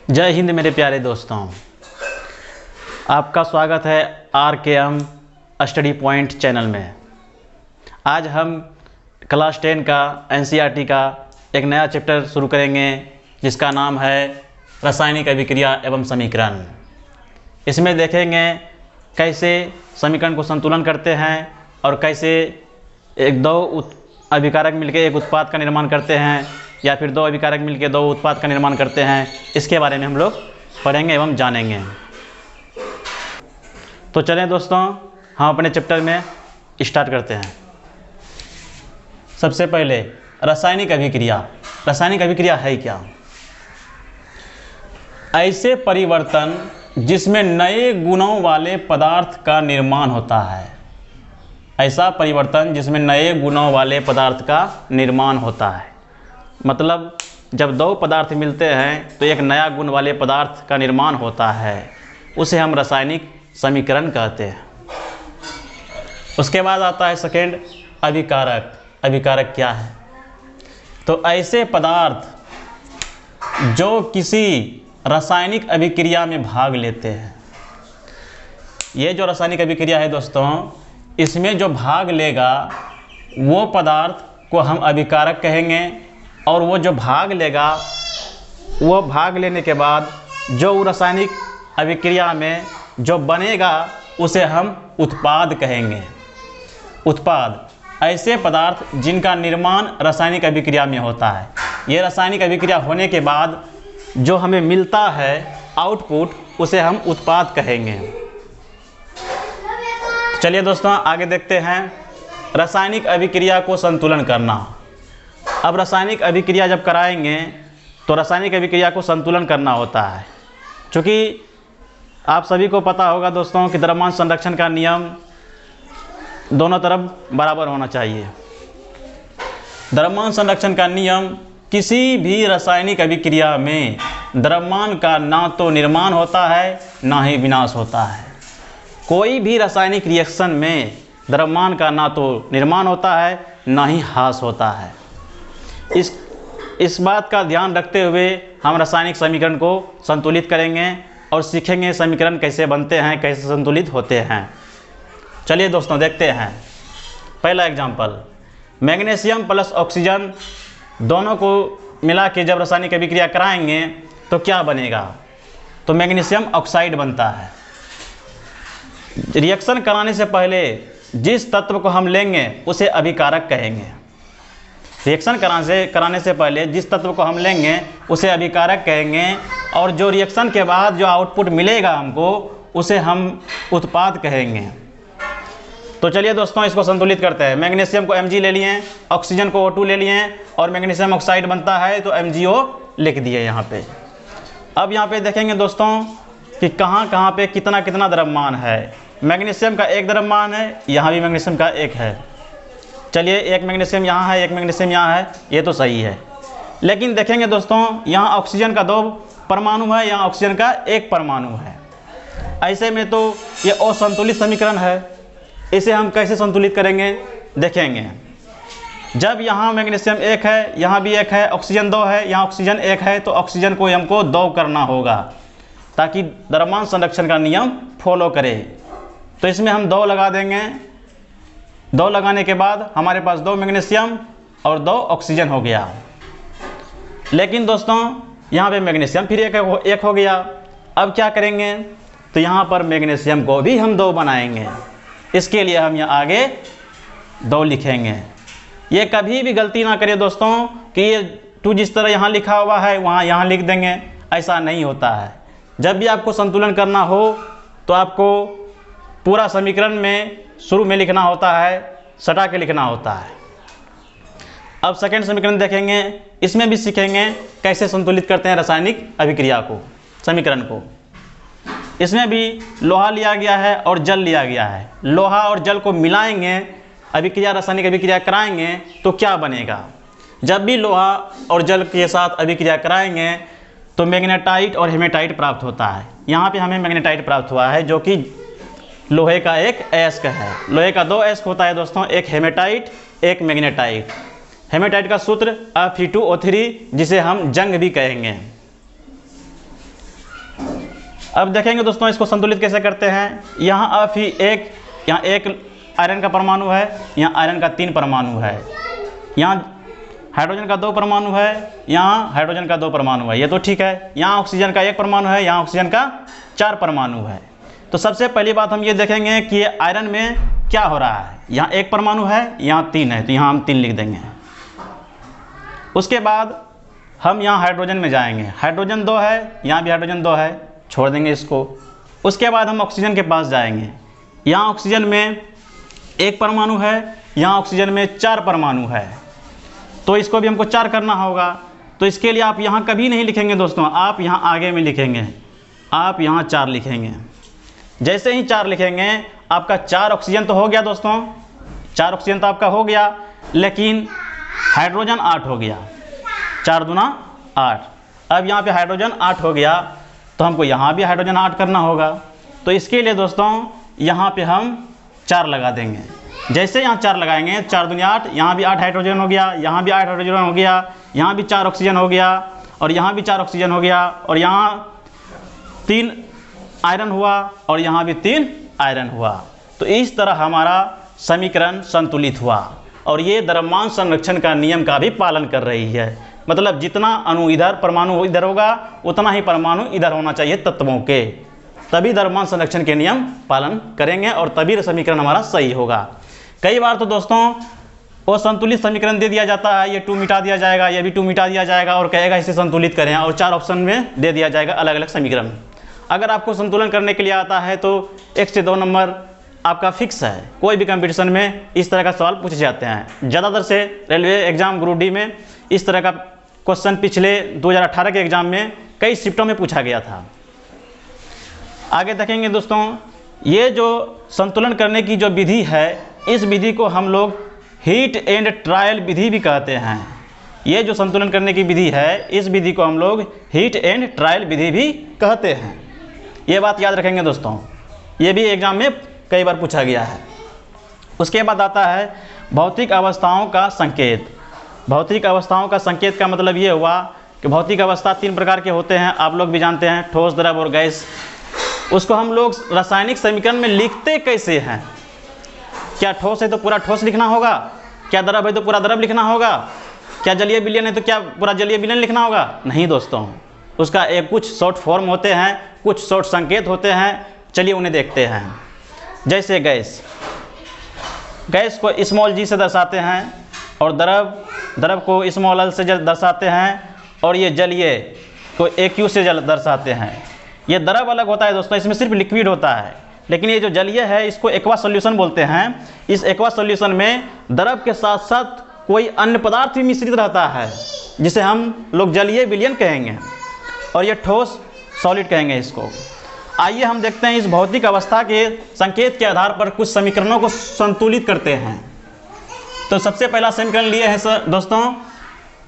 जय हिंद मेरे प्यारे दोस्तों, आपका स्वागत है RKM स्टडी पॉइंट चैनल में। आज हम क्लास 10 का NCERT का एक नया चैप्टर शुरू करेंगे जिसका नाम है रासायनिक अभिक्रिया एवं समीकरण। इसमें देखेंगे कैसे समीकरण को संतुलन करते हैं और कैसे दो अभिकारक मिलकर एक उत्पाद का निर्माण करते हैं या फिर दो अभिकारक मिलकर दो उत्पाद का निर्माण करते हैं। इसके बारे में हम लोग पढ़ेंगे एवं जानेंगे। तो चलें दोस्तों, हम अपने चैप्टर में स्टार्ट करते हैं। सबसे पहले रासायनिक अभिक्रिया। रासायनिक अभिक्रिया है क्या? ऐसे परिवर्तन जिसमें नए गुणों वाले पदार्थ का निर्माण होता है। ऐसा परिवर्तन जिसमें नए गुणों वाले पदार्थ का निर्माण होता है, मतलब जब दो पदार्थ मिलते हैं तो एक नया गुण वाले पदार्थ का निर्माण होता है, उसे हम रासायनिक समीकरण कहते हैं। उसके बाद आता है सेकेंड अभिकारक। अभिकारक क्या है? तो ऐसे पदार्थ जो किसी रासायनिक अभिक्रिया में भाग लेते हैं। ये जो रासायनिक अभिक्रिया है दोस्तों, इसमें जो भाग लेगा वो पदार्थ को हम अभिकारक कहेंगे, और वो जो भाग लेगा वो भाग लेने के बाद जो रासायनिक अभिक्रिया में जो बनेगा उसे हम उत्पाद कहेंगे। उत्पाद ऐसे पदार्थ जिनका निर्माण रासायनिक अभिक्रिया में होता है। ये रासायनिक अभिक्रिया होने के बाद जो हमें मिलता है आउटपुट, उसे हम उत्पाद कहेंगे। चलिए दोस्तों आगे देखते हैं रासायनिक अभिक्रिया को संतुलन करना। अब रासायनिक अभिक्रिया जब कराएंगे तो रासायनिक अभिक्रिया को संतुलन करना होता है। क्योंकि आप सभी को पता होगा दोस्तों कि द्रव्यमान संरक्षण का नियम दोनों तरफ बराबर होना चाहिए। द्रव्यमान संरक्षण का नियम किसी भी रासायनिक अभिक्रिया में द्रव्यमान का ना तो निर्माण होता है ना ही विनाश होता है। कोई भी रासायनिक रिएक्शन में द्रव्यमान का ना तो निर्माण होता है ना ही ह्रास होता है। इस बात का ध्यान रखते हुए हम रासायनिक समीकरण को संतुलित करेंगे और सीखेंगे समीकरण कैसे बनते हैं, कैसे संतुलित होते हैं। चलिए दोस्तों देखते हैं। पहला एग्जाम्पल, मैग्नीशियम प्लस ऑक्सीजन दोनों को मिला के जब रासायनिक अभिक्रिया कराएंगे तो क्या बनेगा? तो मैग्नीशियम ऑक्साइड बनता है। रिएक्शन कराने से पहले जिस तत्व को हम लेंगे उसे अभिकारक कहेंगे। रिएक्शन कराने से पहले जिस तत्व को हम लेंगे उसे अभिकारक कहेंगे, और जो रिएक्शन के बाद जो आउटपुट मिलेगा हमको उसे हम उत्पाद कहेंगे। तो चलिए दोस्तों इसको संतुलित करते हैं। मैग्नीशियम को Mg ले लिए, ऑक्सीजन को O2 ले लिए और मैग्नीशियम ऑक्साइड बनता है तो MgO लिख दिए यहाँ पे। अब यहाँ पे देखेंगे दोस्तों कि कहाँ कहाँ पे कितना कितना द्रव्यमान है। मैग्नीशियम का एक द्रव्यमान है, यहाँ भी मैग्नीशियम का एक है। चलिए एक मैग्नीशियम यहाँ है, एक मैग्नीशियम यहाँ है, ये तो सही है। लेकिन देखेंगे दोस्तों यहाँ ऑक्सीजन का 2 परमाणु है, यहाँ ऑक्सीजन का 1 परमाणु है। ऐसे में तो ये असंतुलित समीकरण है। इसे हम कैसे संतुलित करेंगे देखेंगे। जब यहाँ मैग्नीशियम 1 है, यहाँ भी 1 है, ऑक्सीजन 2 है, यहाँ ऑक्सीजन 1 है, तो ऑक्सीजन को हमको 2 करना होगा ताकि द्रव्यमान संरक्षण का नियम फॉलो करे। तो इसमें हम 2 लगा देंगे। 2 लगाने के बाद हमारे पास 2 मैग्नीशियम और 2 ऑक्सीजन हो गया। लेकिन दोस्तों यहाँ पे मैग्नीशियम फिर एक हो गया। अब क्या करेंगे? तो यहाँ पर मैग्नीशियम को भी हम 2 बनाएंगे। इसके लिए हम यहाँ आगे 2 लिखेंगे। ये कभी भी गलती ना करिए दोस्तों कि ये 2 जिस तरह यहाँ लिखा हुआ है वहाँ यहाँ लिख देंगे, ऐसा नहीं होता है। जब भी आपको संतुलन करना हो तो आपको पूरा समीकरण में शुरू में लिखना होता है, सटा के लिखना होता है। अब सेकेंड समीकरण देखेंगे। इसमें भी सीखेंगे कैसे संतुलित करते हैं रासायनिक अभिक्रिया को, समीकरण को। इसमें भी लोहा लिया गया है और जल लिया गया है। लोहा और जल को मिलाएंगे, अभिक्रिया रासायनिक अभिक्रिया कराएंगे तो क्या बनेगा? जब भी लोहा और जल के साथ अभिक्रिया कराएंगे तो मैग्नेटाइट और हेमेटाइट प्राप्त होता है। यहाँ पे हमें मैग्नेटाइट प्राप्त हुआ है जो कि लोहे का एक अयस्क है। लोहे का 2 अयस्क होता है दोस्तों, एक हेमेटाइट एक मैग्नेटाइट। हेमेटाइट का सूत्र Fe2O3 जिसे हम जंग भी कहेंगे। अब देखेंगे दोस्तों इसको संतुलित कैसे करते हैं। यहाँ अब ही यहाँ एक आयरन का परमाणु है, यहाँ आयरन का 3 परमाणु है, यहाँ हाइड्रोजन का 2 परमाणु है, यहाँ हाइड्रोजन का 2 परमाणु है, ये तो ठीक है। यहाँ ऑक्सीजन का 1 परमाणु है, यहाँ ऑक्सीजन का 4 परमाणु है। तो सबसे पहली बात हम ये देखेंगे कि ये आयरन में क्या हो रहा है। यहाँ 1 परमाणु है, यहाँ 3 है, तो यहाँ हम 3 लिख देंगे। उसके बाद हम यहाँ हाइड्रोजन में जाएंगे, हाइड्रोजन 2 है, यहाँ भी हाइड्रोजन 2 है, छोड़ देंगे इसको। उसके बाद हम ऑक्सीजन के पास जाएंगे, यहाँ ऑक्सीजन में 1 परमाणु है, यहाँ ऑक्सीजन में 4 परमाणु है, तो इसको भी हमको 4 करना होगा। तो इसके लिए आप यहाँ कभी नहीं लिखेंगे दोस्तों, आप यहाँ आगे में लिखेंगे, आप यहाँ 4 लिखेंगे। जैसे ही 4 लिखेंगे आपका 4 ऑक्सीजन तो हो गया दोस्तों, 4 ऑक्सीजन तो आपका हो गया, लेकिन हाइड्रोजन 8 हो गया, 4 दूना 8। अब यहाँ पे हाइड्रोजन 8 हो गया, तो हमको यहाँ भी हाइड्रोजन 8 करना होगा। तो इसके लिए दोस्तों यहाँ पे हम 4 लगा देंगे। जैसे यहाँ 4 लगाएंगे, 4 दूनी 8, यहाँ भी 8 हाइड्रोजन हो गया, यहाँ भी 8 हाइड्रोजन हो गया, यहाँ भी 4 ऑक्सीजन हो गया, और यहाँ भी 4 ऑक्सीजन हो गया, और यहाँ 3 आयरन हुआ, और यहाँ भी 3 आयरन हुआ। तो इस तरह हमारा समीकरण संतुलित हुआ, और ये द्रव्यमान संरक्षण का नियम का भी पालन कर रही है। मतलब जितना अणु इधर, परमाणु इधर होगा, उतना ही परमाणु इधर होना चाहिए तत्वों के, तभी द्रव्यमान संरक्षण के नियम पालन करेंगे और तभी समीकरण हमारा सही होगा। कई बार तो दोस्तों वो संतुलित समीकरण दे दिया जाता है, ये 2 मिटा दिया जाएगा, ये भी 2 मिटा दिया जाएगा, और कहेगा इसे संतुलित करें, और 4 ऑप्शन में दे दिया जाएगा अलग अलग समीकरण। अगर आपको संतुलन करने के लिए आता है तो 1 से 2 नंबर आपका फिक्स है। कोई भी कंपटीशन में इस तरह का सवाल पूछे जाते हैं। ज़्यादातर से रेलवे एग्जाम ग्रुप डी में इस तरह का क्वेश्चन पिछले 2018 के एग्जाम में कई शिफ्टों में पूछा गया था। आगे देखेंगे दोस्तों, ये जो संतुलन करने की जो विधि है, इस विधि को हम लोग हीट एंड ट्रायल विधि भी कहते हैं। ये जो संतुलन करने की विधि है, इस विधि को हम लोग हीट एंड ट्रायल विधि भी कहते हैं। ये बात याद रखेंगे दोस्तों, ये भी एग्जाम में कई बार पूछा गया है। उसके बाद आता है भौतिक अवस्थाओं का संकेत। भौतिक अवस्थाओं का संकेत का मतलब ये हुआ कि भौतिक अवस्था 3 प्रकार के होते हैं, आप लोग भी जानते हैं, ठोस, द्रव और गैस। उसको हम लोग रासायनिक समीकरण में लिखते कैसे हैं। क्या ठोस है तो पूरा ठोस लिखना होगा, क्या द्रव है तो पूरा द्रव लिखना होगा, क्या जलीय विलयन है तो क्या पूरा जलीय विलयन लिखना होगा? नहीं दोस्तों, उसका एक कुछ शॉर्ट फॉर्म होते हैं, कुछ शॉर्ट संकेत होते हैं। चलिए उन्हें देखते हैं। जैसे गैस, गैस को स्मॉल g से दर्शाते हैं, और द्रव को स्मॉल l से दर्शाते हैं, और ये जलीय को AQ से दर्शाते हैं। ये द्रव अलग होता है दोस्तों, इसमें सिर्फ लिक्विड होता है, लेकिन ये जो जलीय है इसको एक्वा सॉल्यूशन बोलते हैं। इस एक्वा सॉल्यूशन में द्रव के साथ साथ कोई अन्य पदार्थ भी मिश्रित रहता है, जिसे हम लोग जलीय विलयन कहेंगे, और ये ठोस सॉलिड कहेंगे इसको। आइए हम देखते हैं इस भौतिक अवस्था के संकेत के आधार पर कुछ समीकरणों को संतुलित करते हैं। तो सबसे पहला समीकरण लिए हैं दोस्तों,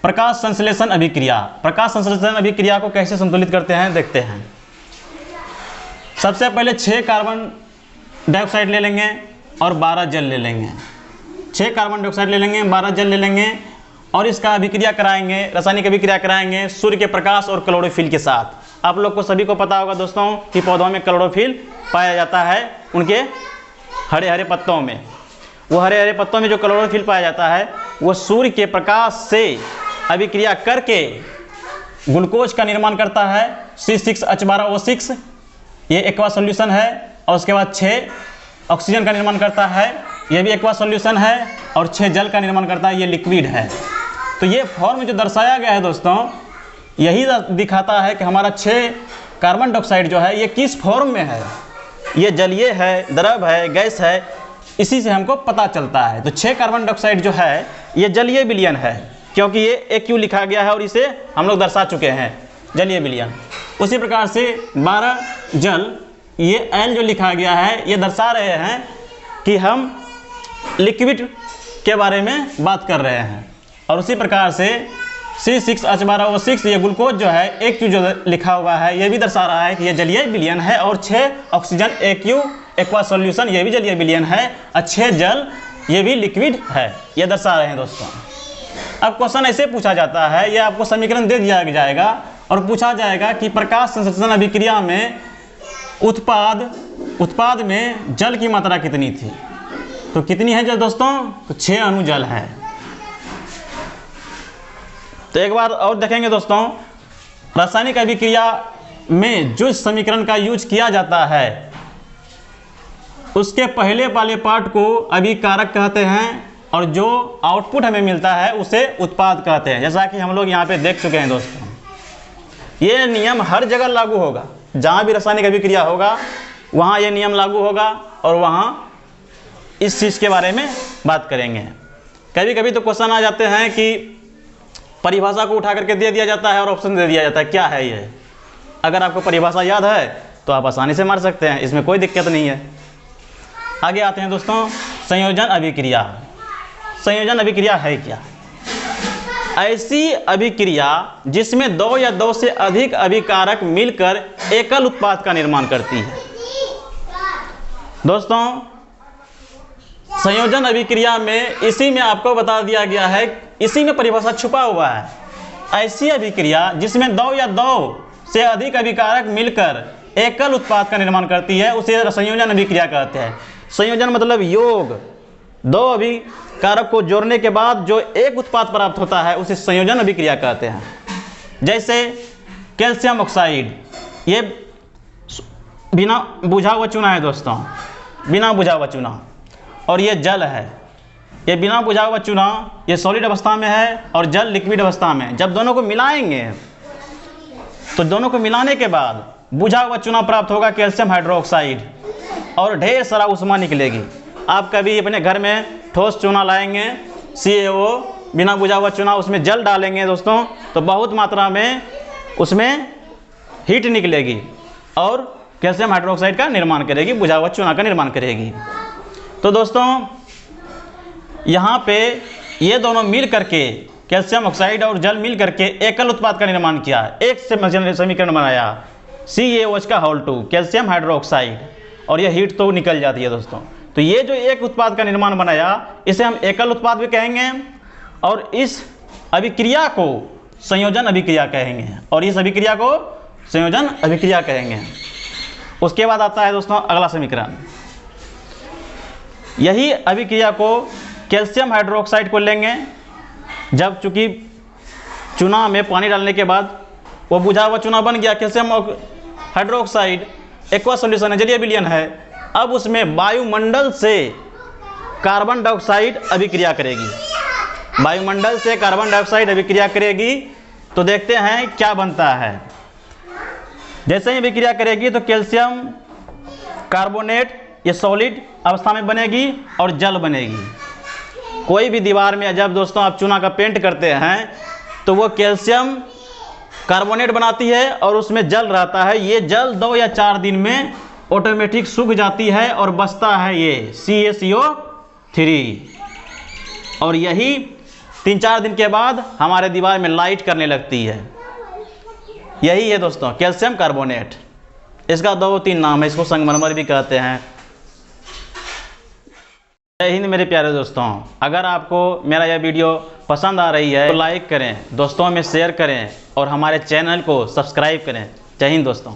प्रकाश संश्लेषण अभिक्रिया। प्रकाश संश्लेषण अभिक्रिया को कैसे संतुलित करते हैं देखते हैं। सबसे पहले 6 कार्बन डाइऑक्साइड ले लेंगे और 12 जल ले लेंगे। 6 कार्बन डाइऑक्साइड ले लेंगे, 12 जल ले लेंगे, और इसका अभिक्रिया कराएंगे, रासायनिक अभिक्रिया कराएंगे सूर्य के प्रकाश और क्लोरोफिल के साथ। आप लोग को सभी को पता होगा दोस्तों कि पौधों में क्लोरोफिल पाया जाता है, उनके हरे हरे पत्तों में। वो हरे हरे पत्तों में जो क्लोरोफिल पाया जाता है, वो सूर्य के प्रकाश से अभिक्रिया करके ग्लूकोज का निर्माण करता है, C6H12O6, ये एक्वा सॉल्यूशन है। और उसके बाद 6 ऑक्सीजन का निर्माण करता है, ये भी एक्वा सॉल्यूशन है, और 6 जल का निर्माण करता है, ये लिक्विड है। तो ये फॉर्म जो दर्शाया गया है दोस्तों, यही दिखाता है कि हमारा 6 कार्बन डाइऑक्साइड जो है ये किस फॉर्म में है, ये जलीय है, द्रव है, गैस है, इसी से हमको पता चलता है। तो 6 कार्बन डाइऑक्साइड जो है ये जलीय विलयन है, क्योंकि ये AQ लिखा गया है और इसे हम लोग दर्शा चुके हैं, जलीय विलयन। उसी प्रकार से 12 जल, ये L जो लिखा गया है, ये दर्शा रहे हैं कि हम लिक्विड के बारे में बात कर रहे हैं। और उसी प्रकार से C6H12O6, ये ग्लूकोज जो है AQ जो लिखा हुआ है, ये भी दर्शा रहा है कि ये जलीय विलयन है। और 6 ऑक्सीजन AQ एक्वा सॉल्यूशन, ये भी जलीय विलयन है, और 6 जल, ये भी लिक्विड है, ये दर्शा रहे हैं दोस्तों। अब क्वेश्चन ऐसे पूछा जाता है, ये आपको समीकरण दे दिया जाएगा और पूछा जाएगा कि प्रकाश संश्लेषण अभिक्रिया में उत्पाद में जल की मात्रा कितनी थी? तो कितनी है जल दोस्तों? तो 6 अणु जल है। तो एक बार और देखेंगे दोस्तों, रासायनिक अभिक्रिया में जो समीकरण का यूज किया जाता है उसके पहले वाले पार्ट को अभिकारक कहते हैं और जो आउटपुट हमें मिलता है उसे उत्पाद कहते हैं। जैसा कि हम लोग यहाँ पे देख चुके हैं दोस्तों, ये नियम हर जगह लागू होगा। जहाँ भी रासायनिक अभिक्रिया होगा वहाँ ये नियम लागू होगा और वहाँ इस चीज़ के बारे में बात करेंगे। कभी कभी तो क्वेश्चन आ जाते हैं कि परिभाषा को उठा करके दे दिया जाता है और ऑप्शन दे दिया जाता है, क्या है ये? अगर आपको परिभाषा याद है तो आप आसानी से मार सकते हैं, इसमें कोई दिक्कत नहीं है। आगे आते हैं दोस्तों, संयोजन अभिक्रिया। संयोजन अभिक्रिया है क्या? ऐसी अभिक्रिया जिसमें 2 या 2 से अधिक अभिकारक मिलकर एकल उत्पाद का निर्माण करती है। दोस्तों, संयोजन अभिक्रिया में इसी में आपको बता दिया गया है, इसी में परिभाषा छुपा हुआ है। ऐसी अभिक्रिया जिसमें 2 या 2 से अधिक अभिकारक मिलकर एकल उत्पाद का निर्माण करती है उसे संयोजन अभिक्रिया कहते हैं। संयोजन मतलब योग, 2 अभिकारक को जोड़ने के बाद जो एक उत्पाद प्राप्त होता है उसे संयोजन अभिक्रिया कहते हैं। जैसे कैल्शियम ऑक्साइड, ये बिना बुझा हुआ चूना है दोस्तों, बिना बुझा हुआ चूना, और ये जल है। ये बिना बुझा हुआ चूना ये सॉलिड अवस्था में है और जल लिक्विड अवस्था में। जब दोनों को मिलाएंगे तो दोनों को मिलाने के बाद बुझा हुआ चूना प्राप्त होगा कैल्शियम हाइड्रोक्साइड और ढेर सारा ऊष्मा निकलेगी। आप कभी अपने घर में ठोस चूना लाएंगे CaO, बिना बुझा हुआ चूना, उसमें जल डालेंगे दोस्तों तो बहुत मात्रा में उसमें हीट निकलेगी और कैल्शियम हाइड्रोक्साइड का निर्माण करेगी, बुझा हुआ चूना का निर्माण करेगी। तो दोस्तों यहाँ पे ये दोनों मिल करके, कैल्शियम ऑक्साइड और जल मिल करके एकल उत्पाद का निर्माण किया, एक से समीकरण बनाया CaOH का होल 2 कैल्शियम हाइड्रोक्साइड, और ये हीट तो निकल जाती है दोस्तों। तो ये जो एक उत्पाद का निर्माण बनाया इसे हम एकल उत्पाद भी कहेंगे और इस अभिक्रिया को संयोजन अभिक्रिया कहेंगे और इस अभिक्रिया को संयोजन अभिक्रिया कहेंगे। उसके बाद आता है दोस्तों अगला समीकरण। यही अभिक्रिया को कैल्शियम हाइड्रोक्साइड को लेंगे, जब चूंकि चूना में पानी डालने के बाद वो बुझा हुआ चूना बन गया, कैल्शियम हाइड्रोक्साइड एक्वा सॉल्यूशन है, जलीय विलयन है। अब उसमें वायुमंडल से कार्बन डाइऑक्साइड अभिक्रिया करेगी, वायुमंडल से कार्बन डाइऑक्साइड अभिक्रिया करेगी। तो देखते हैं क्या बनता है। जैसे ही अभिक्रिया करेगी तो कैल्शियम कार्बोनेट ये सॉलिड अवस्था में बनेगी और जल बनेगी। कोई भी दीवार में जब दोस्तों आप चूना का पेंट करते हैं तो वो कैल्शियम कार्बोनेट बनाती है और उसमें जल रहता है। ये जल 2 या 4 दिन में ऑटोमेटिक सूख जाती है और बचता है ये CaCO3, और यही 3-4 दिन के बाद हमारे दीवार में लाइट करने लगती है। यही है दोस्तों कैल्शियम कार्बोनेट। इसका 2-3 नाम है, इसको संगमरमर भी कहते हैं। जय हिंद मेरे प्यारे दोस्तों, अगर आपको मेरा यह वीडियो पसंद आ रही है तो लाइक करें, दोस्तों में शेयर करें और हमारे चैनल को सब्सक्राइब करें। जय हिंद दोस्तों।